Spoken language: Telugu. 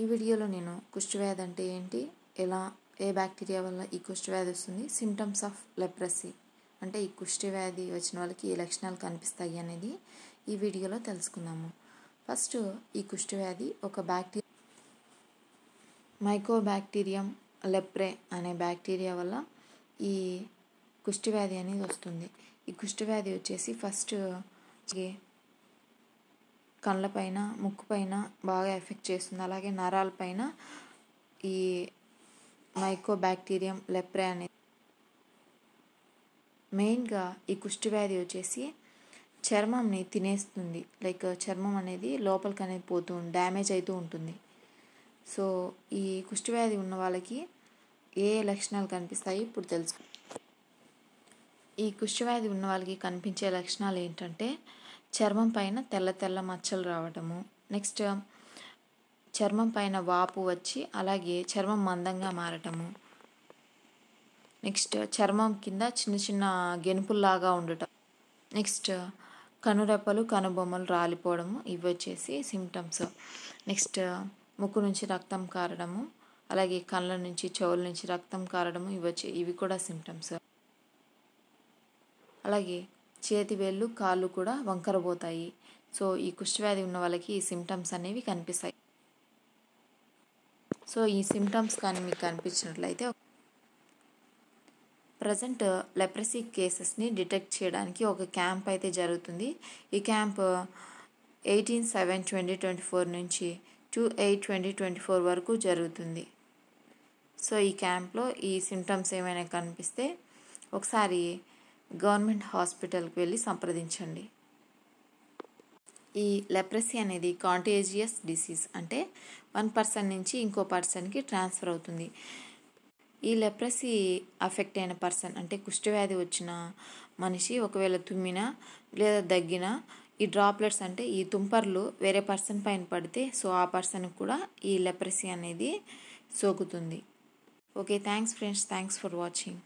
ఈ వీడియోలో నేను కుష్ఠవ్యాధి అంటే ఏంటి, ఎలా ఏ బ్యాక్టీరియా వల్ల ఈ కుష్ఠవ్యాధి వస్తుంది, సిమ్టమ్స్ ఆఫ్ లెప్రసీ అంటే ఈ కుష్ఠవ్యాధి వచ్చిన వాళ్ళకి ఏ లక్షణాలు కనిపిస్తాయి అనేది ఈ వీడియోలో తెలుసుకుందాము. ఫస్ట్ ఈ కుష్ఠవ్యాధి ఒక మైకోబాక్టీరియం లెప్రే అనే బ్యాక్టీరియా వల్ల ఈ కుష్ఠవ్యాధి అనేది వస్తుంది. ఈ కుష్ఠవ్యాధి వచ్చేసి ఫస్ట్ కళ్ళపైన, ముక్కుపైన బాగా ఎఫెక్ట్ చేస్తుంది. అలాగే నరాలపైన ఈ మైకోబాక్టీరియం లెప్రే అనేది మెయిన్గా ఈ కుష్ఠవ్యాధి వచ్చేసి చర్మంని తినేస్తుంది. లైక్ చర్మం అనేది లోపలికి అనేది డ్యామేజ్ అవుతూ ఉంటుంది. సో ఈ కుష్ఠవ్యాధి ఉన్న వాళ్ళకి ఏ లక్షణాలు కనిపిస్తాయి ఇప్పుడు తెలుసు. ఈ కుష్ఠవ్యాధి ఉన్న వాళ్ళకి కనిపించే లక్షణాలు ఏంటంటే చర్మం పైన తెల్ల తెల్ల మచ్చలు రావటము, నెక్స్ట్ చర్మం పైన వాపు వచ్చి అలాగే చర్మం మందంగా మారటము, నెక్స్ట్ చర్మం కింద చిన్న చిన్న గెనుపుల్లాగా ఉండటం, నెక్స్ట్ కనురెప్పలు కనుబొమ్మలు రాలిపోవడము, ఇవి వచ్చేసి సిమ్టమ్స్. నెక్స్ట్ ముక్కు నుంచి రక్తం కారడము, అలాగే కళ్ళ నుంచి చెవుల నుంచి రక్తం కారడము, ఇవి కూడా సిమ్టమ్స్. అలాగే చేతి వేళ్ళు కాళ్ళు కూడా వంకరబోతాయి. సో ఈ కుష్ఠవ్యాధి ఉన్న వాళ్ళకి ఈ సిమ్టమ్స్ అనేవి కనిపిస్తాయి. సో ఈ సిమ్టమ్స్ కానీ మీకు కనిపించినట్లయితే ప్రజెంట్ లెప్రసీ కేసెస్ని డిటెక్ట్ చేయడానికి ఒక క్యాంప్ అయితే జరుగుతుంది. ఈ క్యాంప్ 18/7/2024 నుంచి 2/8/2024 వరకు జరుగుతుంది. సో ఈ క్యాంప్లో ఈ సిమ్టమ్స్ ఏమైనా కనిపిస్తే ఒకసారి గవర్నమెంట్ హాస్పిటల్కి వెళ్ళి సంప్రదించండి. ఈ లెప్రసీ అనేది కాంటేజియస్ డిసీజ్, అంటే 1 పర్సన్ నుంచి ఇంకో పర్సన్కి ట్రాన్స్ఫర్ అవుతుంది. ఈ లెప్రసీ అఫెక్ట్ అయిన పర్సన్ అంటే కుష్ఠవ్యాధి వచ్చిన మనిషి ఒకవేళ తుమ్మినా లేదా దగ్గినా ఈ డ్రాప్లెట్స్ అంటే ఈ తుంపర్లు వేరే పర్సన్ పైన పడితే సో ఆ పర్సన్కి కూడా ఈ లెప్రసీ అనేది సోకుతుంది. Okay, thanks friends, thanks for watching.